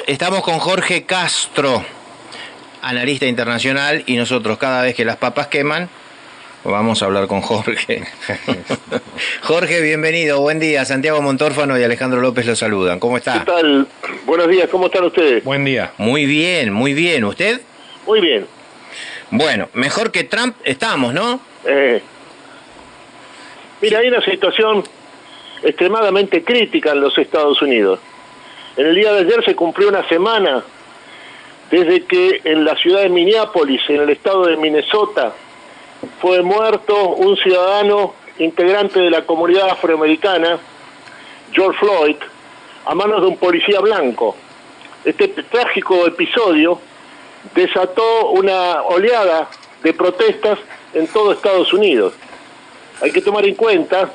Estamos con Jorge Castro, analista internacional, y nosotros cada vez que las papas queman, vamos a hablar con Jorge. Jorge, bienvenido, buen día. Santiago Montórfano y Alejandro López lo saludan. ¿Cómo está? ¿Qué tal? Buenos días, ¿cómo están ustedes? Buen día. Muy bien, muy bien. ¿Usted? Muy bien. Bueno, mejor que Trump estamos, ¿no? Mira, hay una situación extremadamente crítica en los Estados Unidos. En el día de ayer se cumplió una semana desde que en la ciudad de Minneapolis, en el estado de Minnesota, fue muerto un ciudadano integrante de la comunidad afroamericana, George Floyd, a manos de un policía blanco. Este trágico episodio desató una oleada de protestas en todo Estados Unidos. Hay que tomar en cuenta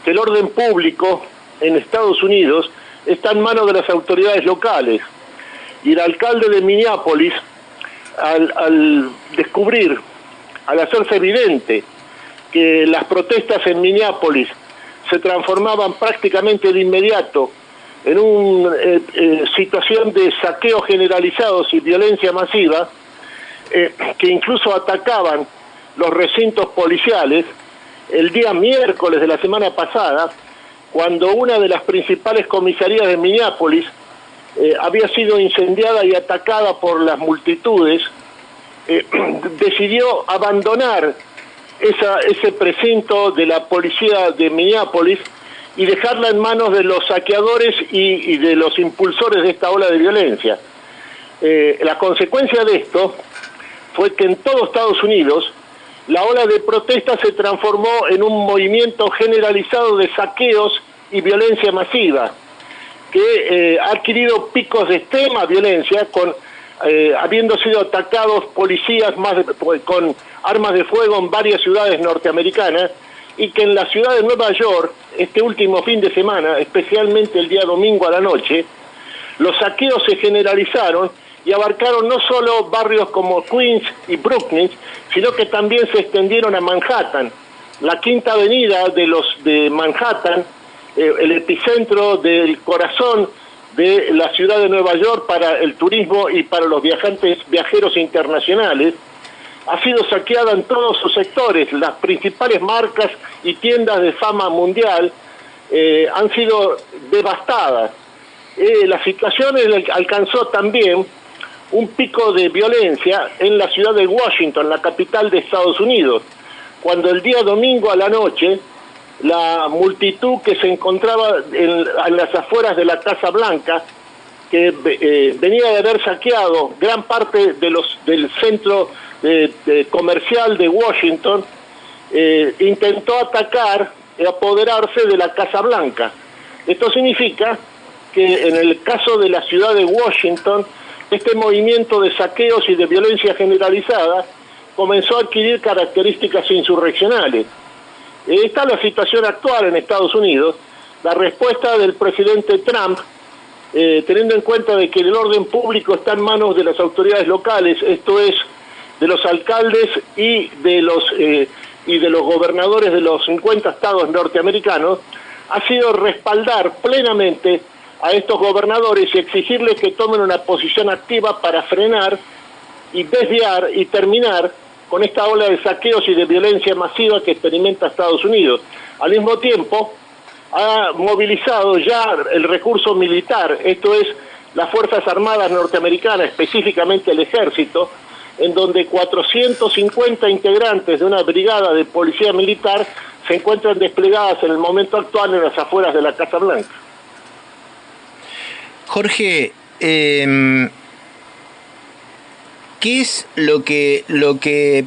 que el orden público en Estados Unidos está en manos de las autoridades locales, y el alcalde de Minneapolis, al descubrir, al hacerse evidente que las protestas en Minneapolis se transformaban prácticamente de inmediato en una situación de saqueos generalizados y violencia masiva, que incluso atacaban los recintos policiales, el día miércoles de la semana pasada, cuando una de las principales comisarías de Minneapolis había sido incendiada y atacada por las multitudes, decidió abandonar ese precinto de la policía de Minneapolis y dejarla en manos de los saqueadores y de los impulsores de esta ola de violencia. La consecuencia de esto fue que en todo Estados Unidos la ola de protesta se transformó en un movimiento generalizado de saqueos y violencia masiva, que ha adquirido picos de extrema violencia, habiendo sido atacados policías con armas de fuego en varias ciudades norteamericanas, y que en la ciudad de Nueva York, este último fin de semana, especialmente el día domingo a la noche, los saqueos se generalizaron y abarcaron no solo barrios como Queens y Brooklyn, sino que también se extendieron a Manhattan. La Quinta Avenida de Manhattan, el epicentro del corazón de la ciudad de Nueva York para el turismo y para los viajeros internacionales, ha sido saqueada en todos sus sectores. Las principales marcas y tiendas de fama mundial han sido devastadas. La situación alcanzó también un pico de violencia en la ciudad de Washington, la capital de Estados Unidos, cuando el día domingo a la noche la multitud que se encontraba en las afueras de la Casa Blanca, que venía de haber saqueado gran parte del centro comercial de Washington, intentó atacar y apoderarse de la Casa Blanca. Esto significa que en el caso de la ciudad de Washington, este movimiento de saqueos y de violencia generalizada comenzó a adquirir características insurreccionales. Esta es la situación actual en Estados Unidos. La respuesta del presidente Trump, teniendo en cuenta de que el orden público está en manos de las autoridades locales, esto es, de los alcaldes y de los gobernadores de los 50 estados norteamericanos, ha sido respaldar plenamente a estos gobernadores y exigirles que tomen una posición activa para frenar y desviar y terminar con esta ola de saqueos y de violencia masiva que experimenta Estados Unidos. Al mismo tiempo, ha movilizado ya el recurso militar, esto es, las Fuerzas Armadas norteamericanas, específicamente el Ejército, en donde 450 integrantes de una brigada de policía militar se encuentran desplegadas en el momento actual en las afueras de la Casa Blanca. Jorge, ¿qué es lo que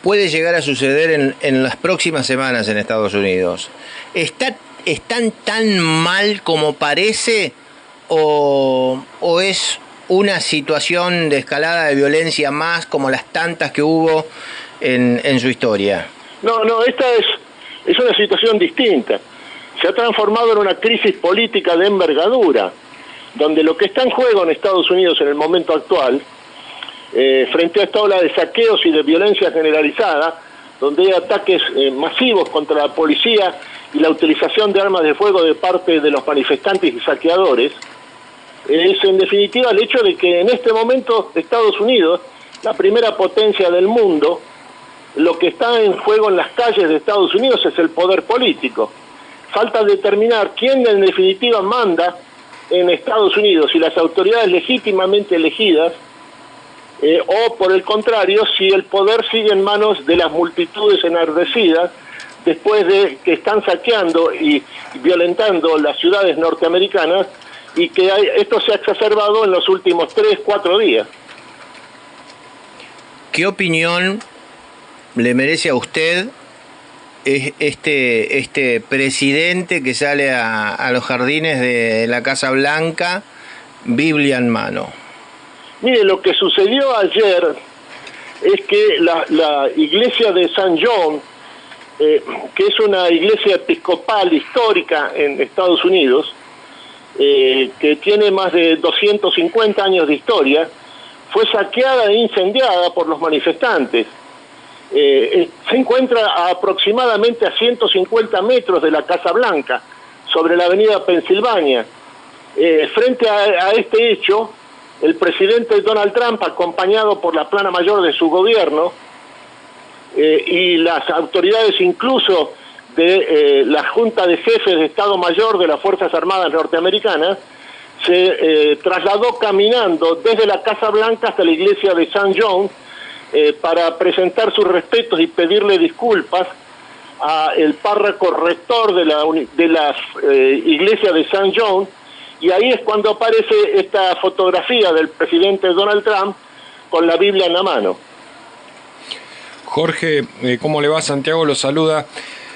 puede llegar a suceder en las próximas semanas en Estados Unidos? ¿Están tan mal como parece o es una situación de escalada de violencia más como las tantas que hubo en su historia? No, esta es una situación distinta. Se ha transformado en una crisis política de envergadura, donde lo que está en juego en Estados Unidos en el momento actual, frente a esta ola de saqueos y de violencia generalizada, donde hay ataques masivos contra la policía y la utilización de armas de fuego de parte de los manifestantes y saqueadores, es en definitiva el hecho de que en este momento Estados Unidos, la primera potencia del mundo, lo que está en juego en las calles de Estados Unidos es el poder político. Falta determinar quién en definitiva manda en Estados Unidos, si las autoridades legítimamente elegidas, o por el contrario, si el poder sigue en manos de las multitudes enardecidas, después de que están saqueando y violentando las ciudades norteamericanas, y que esto se ha exacerbado en los últimos 3-4 días. ¿Qué opinión le merece a usted este presidente que sale a los jardines de la Casa Blanca, Biblia en mano? Mire, lo que sucedió ayer es que la iglesia de San John, que es una iglesia episcopal histórica en Estados Unidos, que tiene más de 250 años de historia, fue saqueada e incendiada por los manifestantes. Se encuentra aproximadamente a 150 metros de la Casa Blanca, sobre la avenida Pensilvania. Frente a este hecho, el presidente Donald Trump, acompañado por la plana mayor de su gobierno, y las autoridades incluso de la Junta de Jefes de Estado Mayor de las Fuerzas Armadas norteamericanas, se trasladó caminando desde la Casa Blanca hasta la iglesia de San John para presentar sus respetos y pedirle disculpas al párroco rector de la iglesia de San John, y ahí es cuando aparece esta fotografía del presidente Donald Trump con la Biblia en la mano. Jorge, ¿cómo le va? Santiago lo saluda.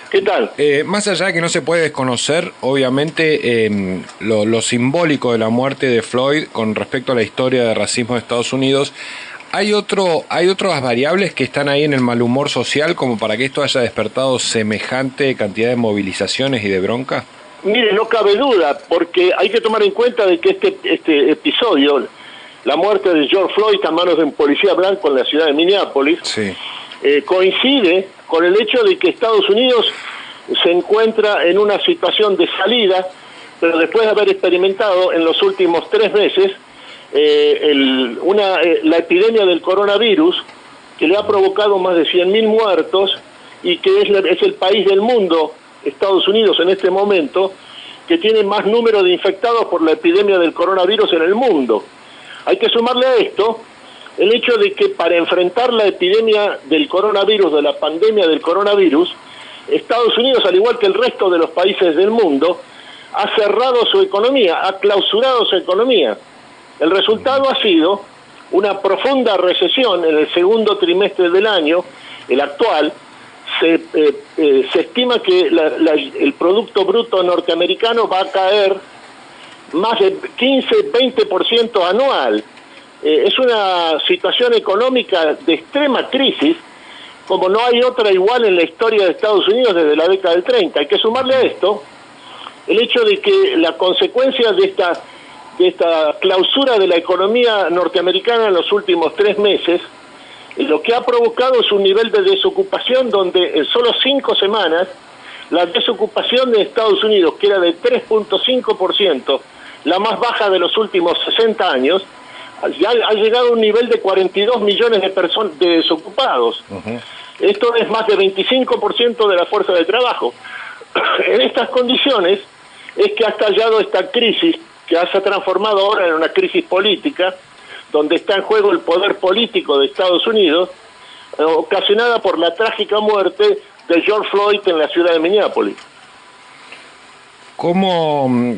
¿Qué tal? Más allá de que no se puede desconocer, obviamente, lo simbólico de la muerte de Floyd con respecto a la historia de racismo de Estados Unidos, ¿hay otras variables que están ahí en el mal humor social como para que esto haya despertado semejante cantidad de movilizaciones y de bronca? Mire, no cabe duda, porque hay que tomar en cuenta de que este episodio, la muerte de George Floyd a manos de un policía blanco en la ciudad de Minneapolis, sí, coincide con el hecho de que Estados Unidos se encuentra en una situación de salida, pero después de haber experimentado en los últimos 3 meses la epidemia del coronavirus, que le ha provocado más de 100.000 muertos, y que es el país del mundo, Estados Unidos en este momento, que tiene más número de infectados por la epidemia del coronavirus en el mundo. Hay que sumarle a esto el hecho de que para enfrentar la epidemia del coronavirus, de la pandemia del coronavirus, Estados Unidos, al igual que el resto de los países del mundo, ha cerrado su economía, ha clausurado su economía. El resultado ha sido una profunda recesión en el segundo trimestre del año, el actual. Se estima que el Producto Bruto norteamericano va a caer más de 15-20% anual. Es una situación económica de extrema crisis, como no hay otra igual en la historia de Estados Unidos desde la década del 30. Hay que sumarle a esto el hecho de que la consecuencia de esta clausura de la economía norteamericana en los últimos 3 meses, lo que ha provocado es un nivel de desocupación donde en solo 5 semanas la desocupación de Estados Unidos, que era de 3.5%, la más baja de los últimos 60 años, ya ha llegado a un nivel de 42 millones de personas desocupados. Uh-huh. Esto es más de 25% de la fuerza de trabajo. En estas condiciones es que ha estallado esta crisis, que se ha transformado ahora en una crisis política, donde está en juego el poder político de Estados Unidos, ocasionada por la trágica muerte de George Floyd en la ciudad de Minneapolis.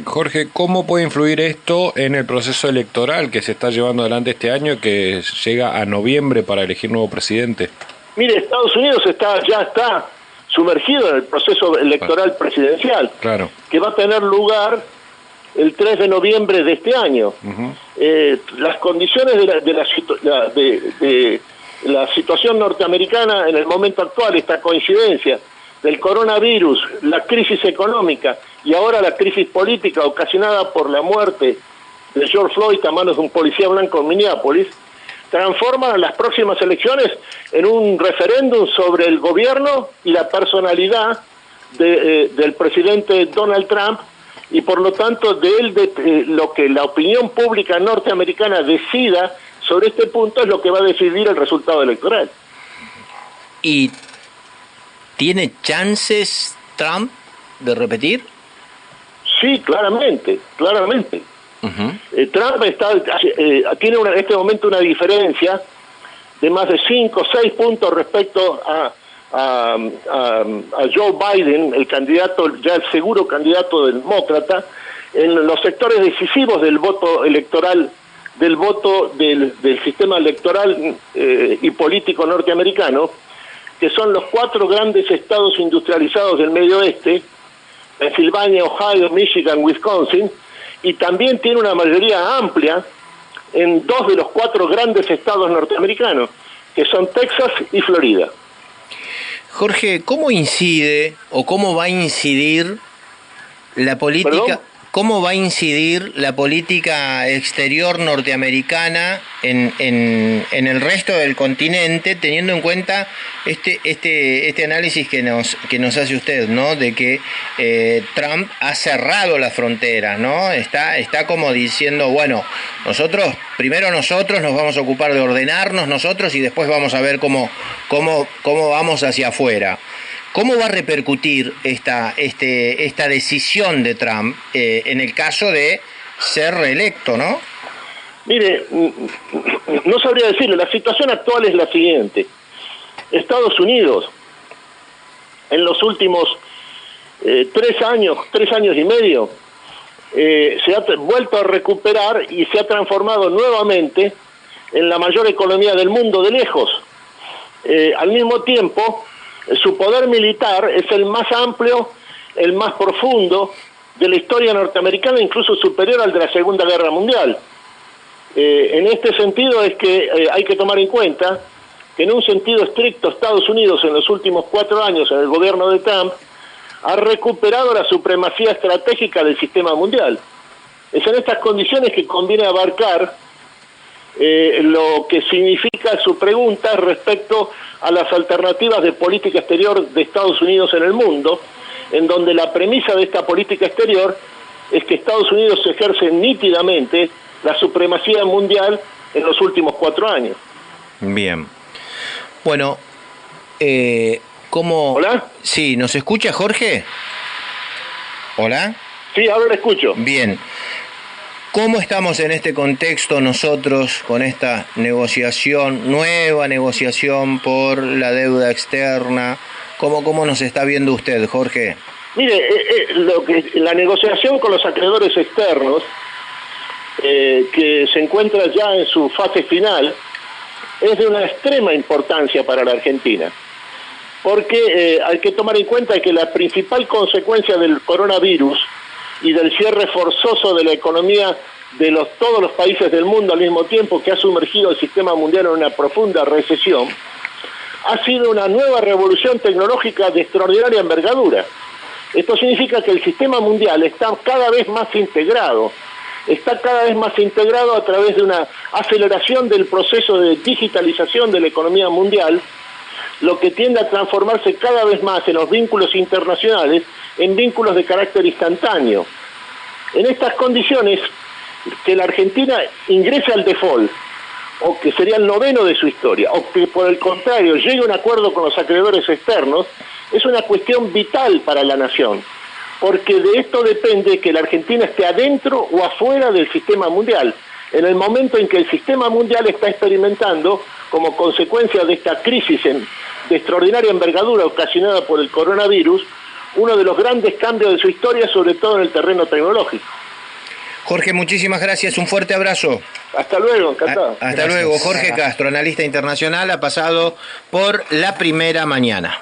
Jorge, ¿cómo puede influir esto en el proceso electoral que se está llevando adelante este año, que llega a noviembre para elegir nuevo presidente? Mire, Estados Unidos ya está sumergido en el proceso electoral presidencial, claro, que va a tener lugar el 3 de noviembre de este año. Uh-huh. Las condiciones de la situación norteamericana en el momento actual, esta coincidencia del coronavirus, la crisis económica y ahora la crisis política ocasionada por la muerte de George Floyd a manos de un policía blanco en Minneapolis, transforman las próximas elecciones en un referéndum sobre el gobierno y la personalidad del presidente Donald Trump, y por lo tanto lo que la opinión pública norteamericana decida sobre este punto es lo que va a decidir el resultado electoral. ¿Y tiene chances Trump de repetir? Sí, claramente. Uh-huh. Trump tiene en este momento una diferencia de más de 5 o 6 puntos respecto a Joe Biden, el candidato, ya el seguro candidato demócrata, en los sectores decisivos del voto electoral, del sistema electoral y político norteamericano, que son los 4 grandes estados industrializados del Medio Oeste, Pensilvania, Ohio, Michigan, Wisconsin, y también tiene una mayoría amplia en 2 de los 4 grandes estados norteamericanos, que son Texas y Florida. Jorge, ¿cómo incide o cómo va a incidir la política? ¿Perdón? ¿Cómo va a incidir la política exterior norteamericana en el resto del continente, teniendo en cuenta este análisis que nos hace usted, ¿no? De que Trump ha cerrado las fronteras, ¿no? Está como diciendo, bueno, primero nosotros nos vamos a ocupar de ordenarnos nosotros y después vamos a ver cómo vamos hacia afuera. ¿Cómo va a repercutir esta decisión de Trump en el caso de ser reelecto, no? Mire, no sabría decirlo. La situación actual es la siguiente. Estados Unidos, en los últimos 3 años y medio, se ha vuelto a recuperar y se ha transformado nuevamente en la mayor economía del mundo de lejos. Al mismo tiempo, su poder militar es el más amplio, el más profundo de la historia norteamericana, incluso superior al de la Segunda Guerra Mundial. En este sentido es que hay que tomar en cuenta que en un sentido estricto Estados Unidos en los últimos 4 años en el gobierno de Trump ha recuperado la supremacía estratégica del sistema mundial. Es en estas condiciones que conviene abarcar lo que significa su pregunta respecto a las alternativas de política exterior de Estados Unidos en el mundo, en donde la premisa de esta política exterior es que Estados Unidos ejerce nítidamente la supremacía mundial en los últimos 4 años. Bien. Bueno, ¿cómo? ¿Hola? Sí, ¿nos escucha Jorge? ¿Hola? Sí, ahora lo escucho. Bien. ¿Cómo estamos en este contexto nosotros con esta nueva negociación por la deuda externa? ¿Cómo nos está viendo usted, Jorge? Mire, la negociación con los acreedores externos, que se encuentra ya en su fase final, es de una extrema importancia para la Argentina. Porque hay que tomar en cuenta que la principal consecuencia del coronavirus y del cierre forzoso de la economía de todos los países del mundo al mismo tiempo, que ha sumergido el sistema mundial en una profunda recesión, ha sido una nueva revolución tecnológica de extraordinaria envergadura. Esto significa que el sistema mundial está cada vez más integrado a través de una aceleración del proceso de digitalización de la economía mundial, lo que tiende a transformarse cada vez más en los vínculos internacionales en vínculos de carácter instantáneo. En estas condiciones, que la Argentina ingrese al default, o que sería el 9º de su historia, o que por el contrario llegue a un acuerdo con los acreedores externos, es una cuestión vital para la nación, porque de esto depende que la Argentina esté adentro o afuera del sistema mundial, en el momento en que el sistema mundial está experimentando, como consecuencia de esta crisis de extraordinaria envergadura ocasionada por el coronavirus, uno de los grandes cambios de su historia, sobre todo en el terreno tecnológico. Jorge, muchísimas gracias, un fuerte abrazo. Hasta luego, encantado. Hasta luego, Jorge Castro, analista internacional, ha pasado por La Primera Mañana.